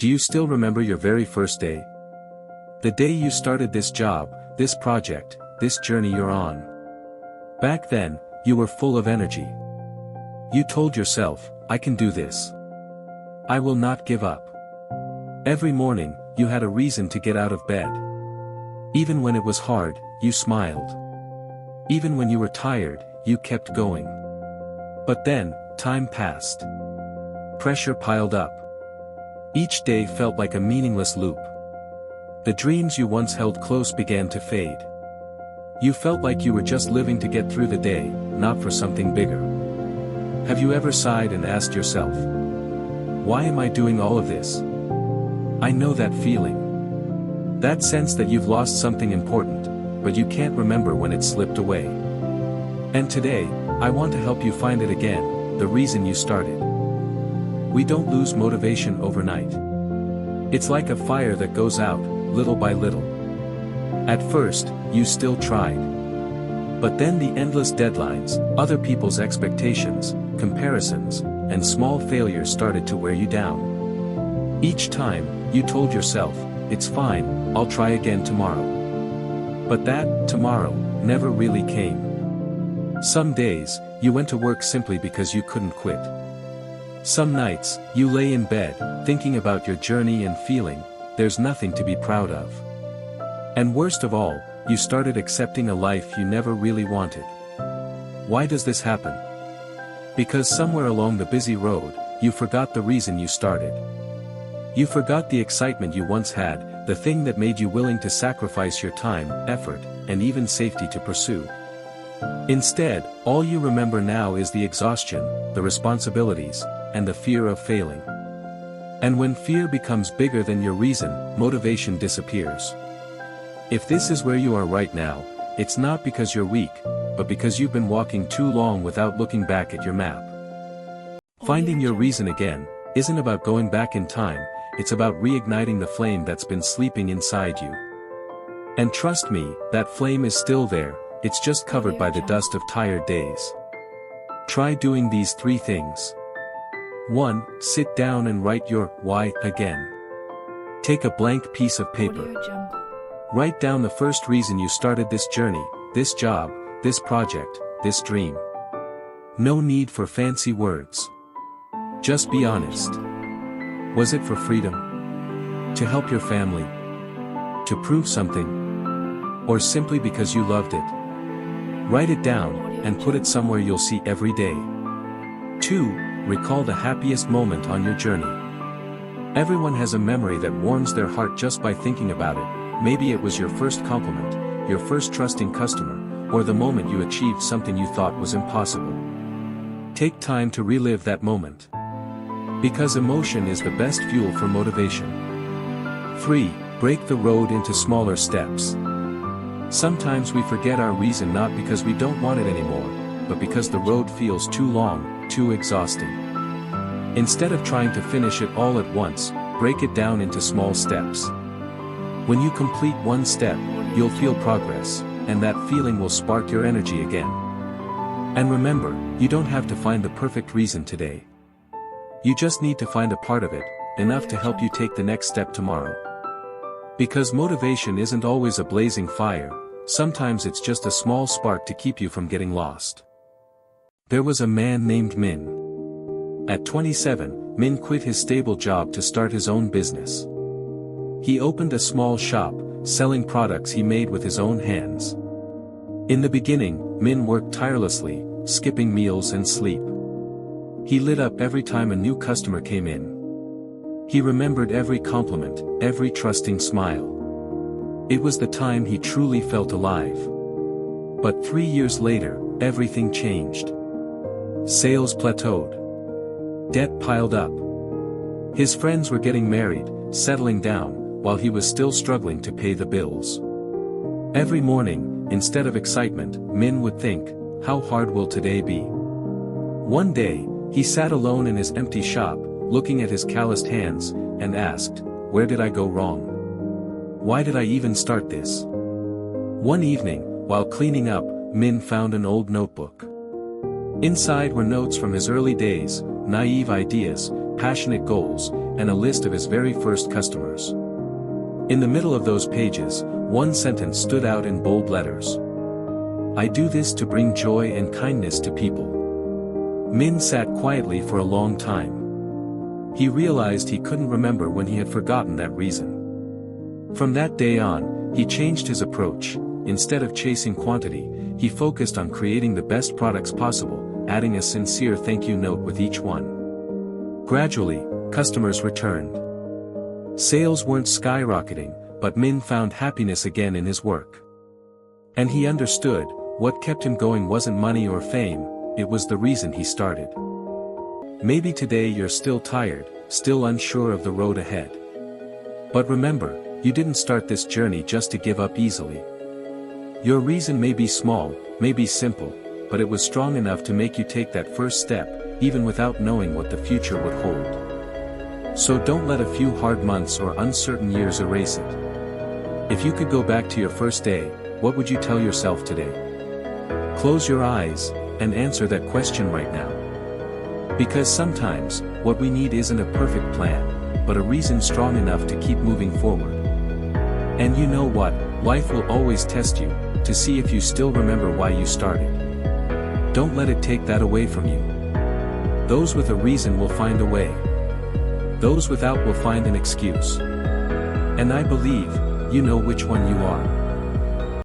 Do you still remember your very first day? The day you started this job, this project, this journey you're on. Back then, you were full of energy. You told yourself, I can do this. I will not give up. Every morning, you had a reason to get out of bed. Even when it was hard, you smiled. Even when you were tired, you kept going. But then, time passed. Pressure piled up. Each day felt like a meaningless loop. The dreams you once held close began to fade. You felt like you were just living to get through the day, not for something bigger. Have you ever sighed and asked yourself, why am I doing all of this? I know that feeling. That sense that you've lost something important, but you can't remember when it slipped away. And today, I want to help you find it again, the reason you started. We don't lose motivation overnight. It's like a fire that goes out, little by little. At first, you still tried. But then the endless deadlines, other people's expectations, comparisons, and small failures started to wear you down. Each time, you told yourself, it's fine, I'll try again tomorrow. But that, tomorrow, never really came. Some days, you went to work simply because you couldn't quit. Some nights, you lay in bed, thinking about your journey and feeling, there's nothing to be proud of. And worst of all, you started accepting a life you never really wanted. Why does this happen? Because somewhere along the busy road, you forgot the reason you started. You forgot the excitement you once had, the thing that made you willing to sacrifice your time, effort, and even safety to pursue. Instead, all you remember now is the exhaustion, the responsibilities, and the fear of failing. And when fear becomes bigger than your reason, motivation disappears. If this is where you are right now, it's not because you're weak, but because you've been walking too long without looking back at your map. Finding your reason again isn't about going back in time, it's about reigniting the flame that's been sleeping inside you. And trust me, that flame is still there, it's just covered by the dust of tired days. Try doing these 3 things. 1. Sit down and write your why again. Take a blank piece of paper. Write down the first reason you started this journey, this job, this project, this dream. No need for fancy words. Just be honest. Was it for freedom? To help your family? To prove something? Or simply because you loved it? Write it down, and put it somewhere you'll see every day. 2. Recall the happiest moment on your journey. Everyone has a memory that warms their heart just by thinking about it. Maybe it was your first compliment, your first trusting customer, or the moment you achieved something you thought was impossible. Take time to relive that moment. Because emotion is the best fuel for motivation. 3. Break the road into smaller steps. Sometimes we forget our reason not because we don't want it anymore, but because the road feels too long, too exhausting. Instead of trying to finish it all at once, break it down into small steps. When you complete one step, you'll feel progress, and that feeling will spark your energy again. And remember, you don't have to find the perfect reason today. You just need to find a part of it, enough to help you take the next step tomorrow. Because motivation isn't always a blazing fire, sometimes it's just a small spark to keep you from getting lost. There was a man named Min. At 27, Min quit his stable job to start his own business. He opened a small shop, selling products he made with his own hands. In the beginning, Min worked tirelessly, skipping meals and sleep. He lit up every time a new customer came in. He remembered every compliment, every trusting smile. It was the time he truly felt alive. But 3 years later, everything changed. Sales plateaued. Debt piled up. His friends were getting married, settling down, while he was still struggling to pay the bills. Every morning, instead of excitement, Min would think, how hard will today be? One day, he sat alone in his empty shop, looking at his calloused hands, and asked, where did I go wrong? Why did I even start this? One evening, while cleaning up, Min found an old notebook. Inside were notes from his early days, naive ideas, passionate goals, and a list of his very first customers. In the middle of those pages, one sentence stood out in bold letters. "I do this to bring joy and kindness to people." Min sat quietly for a long time. He realized he couldn't remember when he had forgotten that reason. From that day on, he changed his approach. Instead of chasing quantity, he focused on creating the best products possible, adding a sincere thank you note with each one. Gradually, customers returned. Sales weren't skyrocketing, but Min found happiness again in his work. And he understood, what kept him going wasn't money or fame, it was the reason he started. Maybe today you're still tired, still unsure of the road ahead. But remember, you didn't start this journey just to give up easily. Your reason may be small, may be simple, but it was strong enough to make you take that first step, even without knowing what the future would hold. So don't let a few hard months or uncertain years erase it. If you could go back to your first day, what would you tell yourself today? Close your eyes, and answer that question right now. Because sometimes, what we need isn't a perfect plan, but a reason strong enough to keep moving forward. And you know what, life will always test you, to see if you still remember why you started. Don't let it take that away from you. Those with a reason will find a way. Those without will find an excuse. And I believe, you know which one you are.